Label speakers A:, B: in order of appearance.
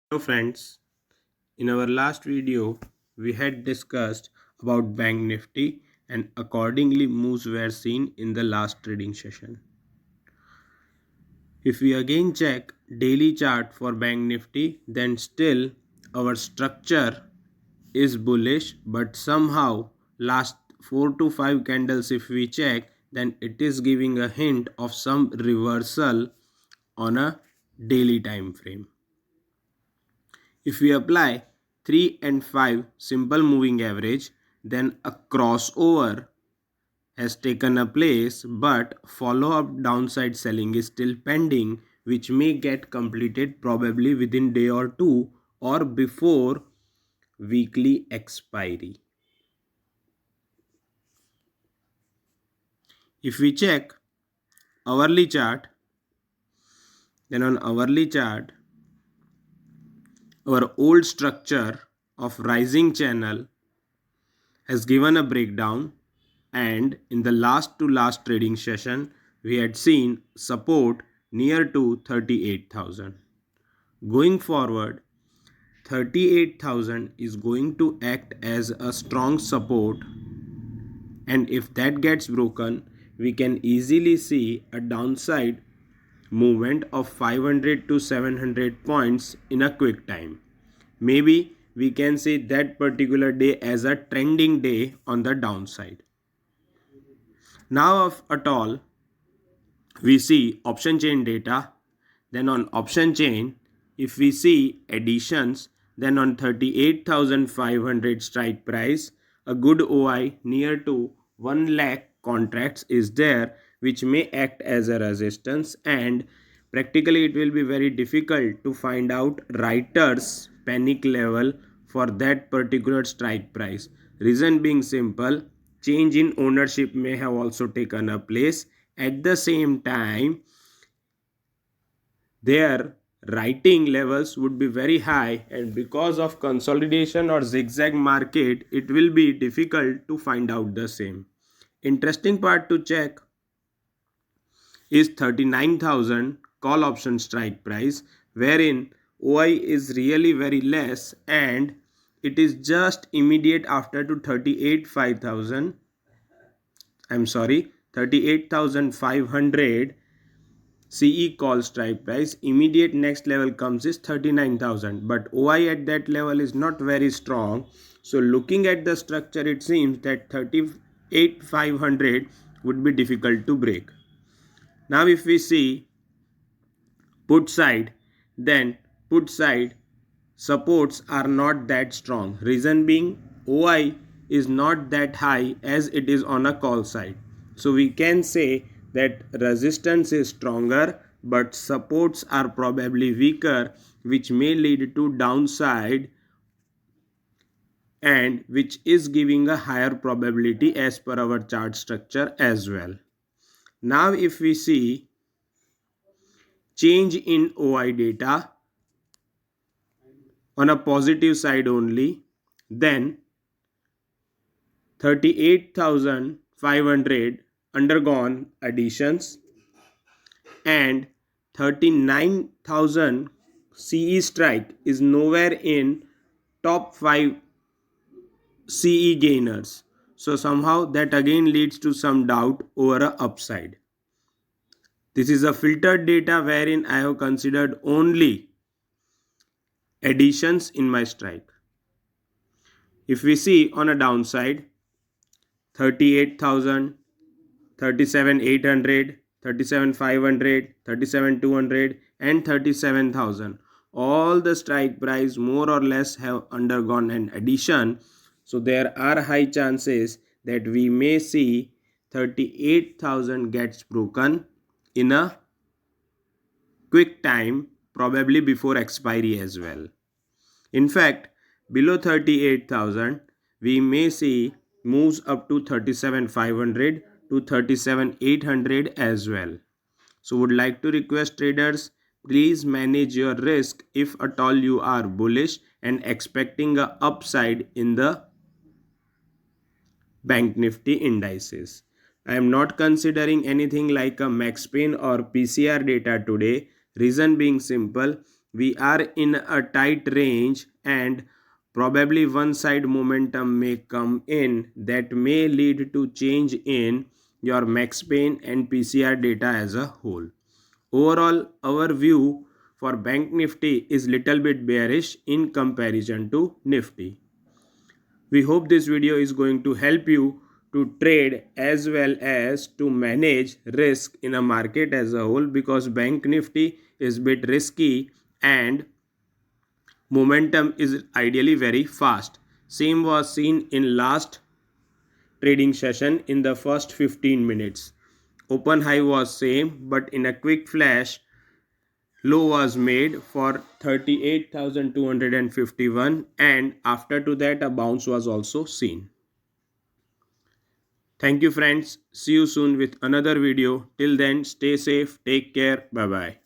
A: Hello friends, in our last video we had discussed about Bank Nifty and accordingly moves were seen in the last trading session. If we again check daily chart for Bank Nifty, then still our structure is bullish, but somehow last 4 to 5 candles if we check, then it is giving a hint of some reversal on a daily time frame. If we apply 3 and 5 simple moving average, then a crossover has taken a place, but follow up downside selling is still pending, which may get completed probably within day or two or before weekly expiry. If we check hourly chart, then on hourly chart our old structure of rising channel has given a breakdown, and in the last to last trading session we had seen support near to 38,000. Going forward, 38,000 is going to act as a strong support, and if that gets broken we can easily see a downside movement of 500 to 700 points in a quick time. Maybe we can see that particular day as a trending day on the downside. Now, if at all we see option chain data, then on option chain, if we see additions, then on 38,500 strike price, a good OI near to 1 lakh contracts is there, which may act as a resistance, and practically it will be very difficult to find out writer's panic level for that particular strike price. Reason being simple, change in ownership may have also taken a place. At the same time, their writing levels would be very high, and because of consolidation or zigzag market it will be difficult to find out the same. Interesting part to check is 39,000 call option strike price, wherein OI is really very less and it is just immediate after to 38,500 CE call strike price. Immediate next level comes is 39,000, but OI at that level is not very strong. So looking at the structure, it seems that 38,500 would be difficult to break. Now if we see put side, then put side supports are not that strong. Reason being, OI is not that high as it is on a call side. So we can say that resistance is stronger but supports are probably weaker, which may lead to downside and which is giving a higher probability as per our chart structure as well. Now if we see change in OI data on a positive side only, then 38,500 undergone additions and 39,000 CE strike is nowhere in top 5 CE gainers. So somehow that again leads to some doubt over a upside. This is a filtered data wherein I have considered only additions in my strike. If we see on a downside, 38,000, 37,800, 37,500, 37,200 and 37,000. All the strike price more or less have undergone an addition. So there are high chances that we may see 38,000 gets broken in a quick time, probably before expiry as well. In fact, below 38,000, we may see moves up to 37,500 to 37,800 as well. So would like to request traders, please manage your risk if at all you are bullish and expecting a upside in the Bank Nifty indices. I am not considering anything like a max pain or PCR data today. Reason being simple, we are in a tight range and probably one side momentum may come in that may lead to change in your max pain and PCR data as a whole. Overall, our view for Bank Nifty is little bit bearish in comparison to Nifty. We hope this video is going to help you to trade as well as to manage risk in a market as a whole, because Bank Nifty is bit risky and momentum is ideally very fast. Same was seen in last trading session in the first 15 minutes. Open high was same, but in a quick flash low was made for 38,251, and after to that a bounce was also seen. Thank you friends. See you soon with another video. Till then, stay safe. Take care. Bye bye.